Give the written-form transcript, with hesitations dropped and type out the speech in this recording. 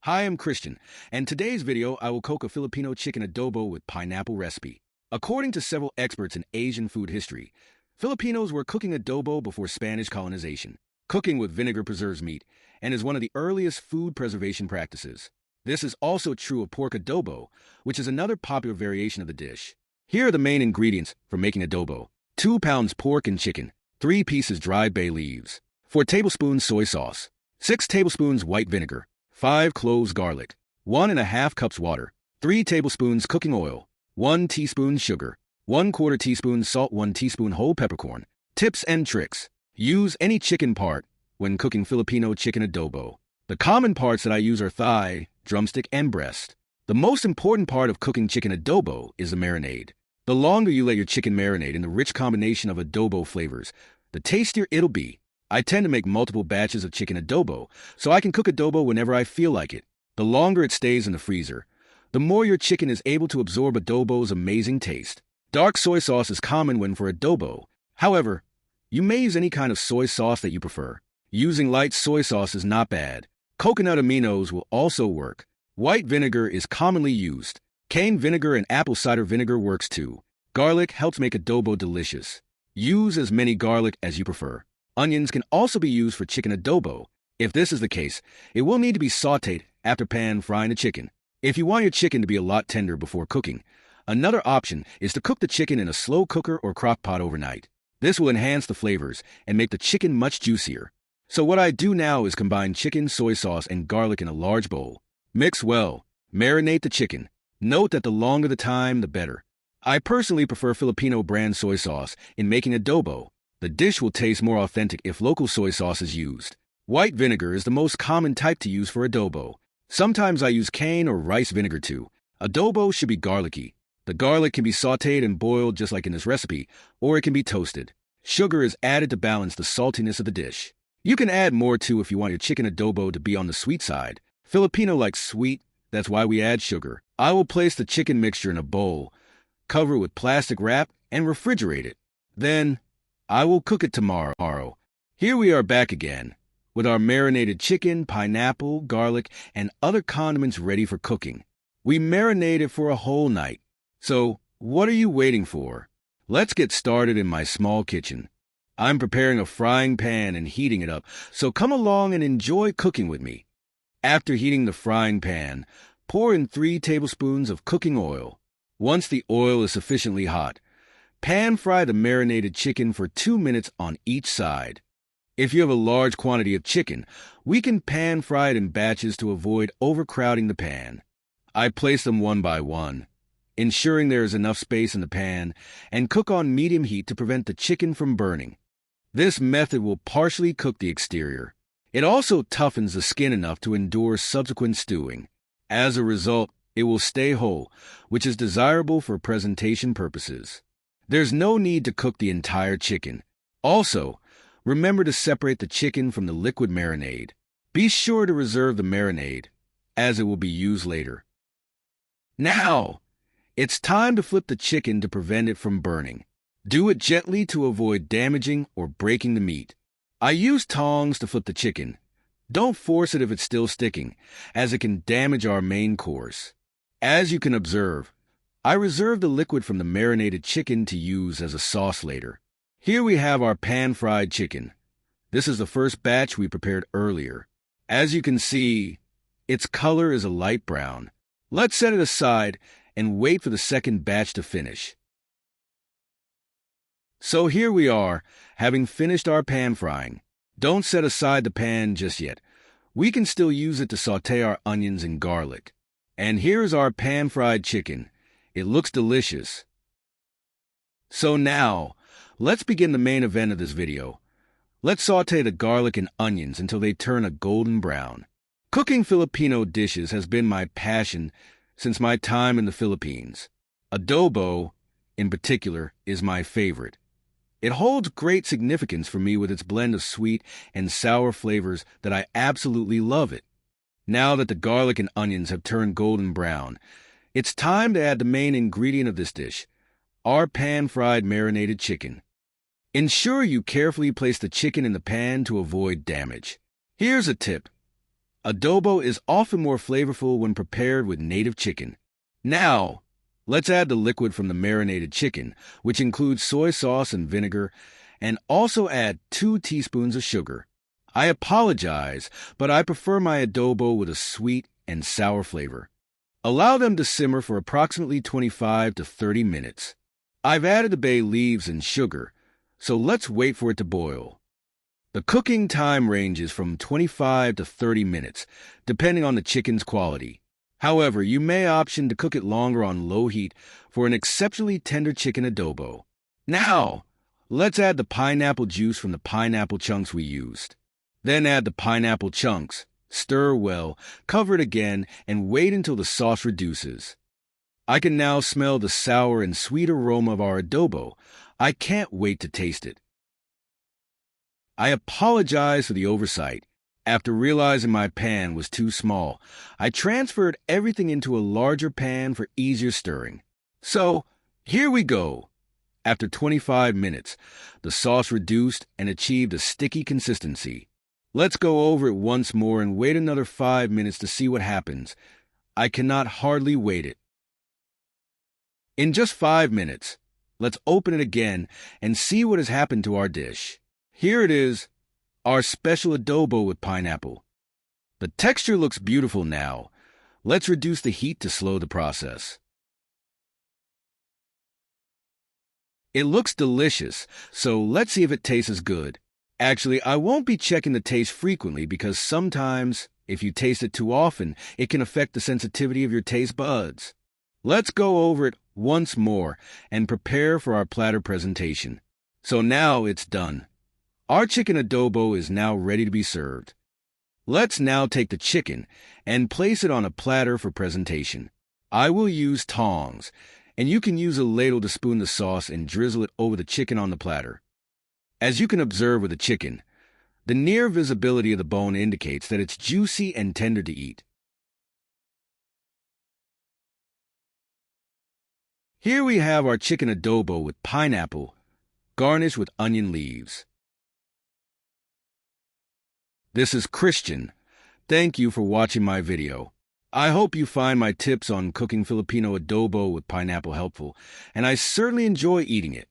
Hi, I'm Christian, and today's video I will cook a Filipino chicken adobo with pineapple recipe. According to several experts in Asian food history, Filipinos were cooking adobo before Spanish colonization. Cooking with vinegar preserves meat and is one of the earliest food preservation practices. This is also true of pork adobo, which is another popular variation of the dish. Here are the main ingredients for making adobo: 2 pounds pork and chicken, 3 pieces dried bay leaves, 4 tablespoons soy sauce, 6 tablespoons white vinegar, 5 cloves garlic, 1½ cups water, 3 tablespoons cooking oil, 1 teaspoon sugar, 1/4 teaspoon salt, 1 teaspoon whole peppercorn. Tips and tricks. Use any chicken part when cooking Filipino chicken adobo. The common parts that I use are thigh, drumstick, and breast. The most important part of cooking chicken adobo is the marinade. The longer you let your chicken marinate in the rich combination of adobo flavors, the tastier it'll be. I tend to make multiple batches of chicken adobo, so I can cook adobo whenever I feel like it. The longer it stays in the freezer, the more your chicken is able to absorb adobo's amazing taste. Dark soy sauce is common when for adobo. However, you may use any kind of soy sauce that you prefer. Using light soy sauce is not bad. Coconut aminos will also work. White vinegar is commonly used. Cane vinegar and apple cider vinegar works too. Garlic helps make adobo delicious. Use as many garlic as you prefer. Onions can also be used for chicken adobo. If this is the case, it will need to be sautéed after pan frying the chicken. If you want your chicken to be a lot tender before cooking, another option is to cook the chicken in a slow cooker or crock pot overnight. This will enhance the flavors and make the chicken much juicier. So what I do now is combine chicken, soy sauce, and garlic in a large bowl. Mix well. Marinate the chicken. Note that the longer the time, the better. I personally prefer Filipino brand soy sauce in making adobo. The dish will taste more authentic if local soy sauce is used. White vinegar is the most common type to use for adobo. Sometimes I use cane or rice vinegar too. Adobo should be garlicky. The garlic can be sautéed and boiled just like in this recipe, or it can be toasted. Sugar is added to balance the saltiness of the dish. You can add more too if you want your chicken adobo to be on the sweet side. Filipino likes sweet, that's why we add sugar. I will place the chicken mixture in a bowl, cover it with plastic wrap, and refrigerate it. Then, I will cook it tomorrow. Here we are back again, with our marinated chicken, pineapple, garlic, and other condiments ready for cooking. We marinated for a whole night. So, what are you waiting for? Let's get started in my small kitchen. I'm preparing a frying pan and heating it up, so come along and enjoy cooking with me. After heating the frying pan, pour in 3 tablespoons of cooking oil. Once the oil is sufficiently hot, pan fry the marinated chicken for 2 minutes on each side. If you have a large quantity of chicken, we can pan fry it in batches to avoid overcrowding the pan. I place them one by one, ensuring there is enough space in the pan, and cook on medium heat to prevent the chicken from burning. This method will partially cook the exterior. It also toughens the skin enough to endure subsequent stewing. As a result, it will stay whole, which is desirable for presentation purposes. There's no need to cook the entire chicken. Also, remember to separate the chicken from the liquid marinade. Be sure to reserve the marinade, as it will be used later. Now, it's time to flip the chicken to prevent it from burning. Do it gently to avoid damaging or breaking the meat. I use tongs to flip the chicken. Don't force it if it's still sticking, as it can damage our main course. As you can observe, I reserve the liquid from the marinated chicken to use as a sauce later. Here we have our pan-fried chicken. This is the first batch we prepared earlier. As you can see, its color is a light brown. Let's set it aside and wait for the second batch to finish. So here we are, having finished our pan frying. Don't set aside the pan just yet. We can still use it to sauté our onions and garlic. And here's our pan-fried chicken. It looks delicious. So now, let's begin the main event of this video. Let's sauté the garlic and onions until they turn a golden brown. Cooking Filipino dishes has been my passion since my time in the Philippines. Adobo, in particular, is my favorite. It holds great significance for me with its blend of sweet and sour flavors that I absolutely love it. Now that the garlic and onions have turned golden brown, it's time to add the main ingredient of this dish, our pan-fried marinated chicken. Ensure you carefully place the chicken in the pan to avoid damage. Here's a tip. Adobo is often more flavorful when prepared with native chicken. Now, let's add the liquid from the marinated chicken, which includes soy sauce and vinegar, and also add 2 teaspoons of sugar. I apologize, but I prefer my adobo with a sweet and sour flavor. Allow them to simmer for approximately 25 to 30 minutes. I've added the bay leaves and sugar, so let's wait for it to boil. The cooking time ranges from 25 to 30 minutes, depending on the chicken's quality. However, you may option to cook it longer on low heat for an exceptionally tender chicken adobo. Now, let's add the pineapple juice from the pineapple chunks we used. Then add the pineapple chunks, stir well, cover it again, and wait until the sauce reduces. I can now smell the sour and sweet aroma of our adobo. I can't wait to taste it. I apologize for the oversight. After realizing my pan was too small, I transferred everything into a larger pan for easier stirring. So, here we go. After 25 minutes, the sauce reduced and achieved a sticky consistency. Let's go over it once more and wait another 5 minutes to see what happens. I cannot hardly wait it. In just 5 minutes, let's open it again and see what has happened to our dish. Here it is, our special adobo with pineapple. The texture looks beautiful now. Let's reduce the heat to slow the process. It looks delicious, so let's see if it tastes as good. Actually, I won't be checking the taste frequently because sometimes, if you taste it too often, it can affect the sensitivity of your taste buds. Let's go over it once more and prepare for our platter presentation. So now it's done. Our chicken adobo is now ready to be served. Let's now take the chicken and place it on a platter for presentation. I will use tongs, and you can use a ladle to spoon the sauce and drizzle it over the chicken on the platter. As you can observe with the chicken, the near visibility of the bone indicates that it's juicy and tender to eat. Here we have our chicken adobo with pineapple, garnished with onion leaves. This is Christian. Thank you for watching my video. I hope you find my tips on cooking Filipino adobo with pineapple helpful, and I certainly enjoy eating it.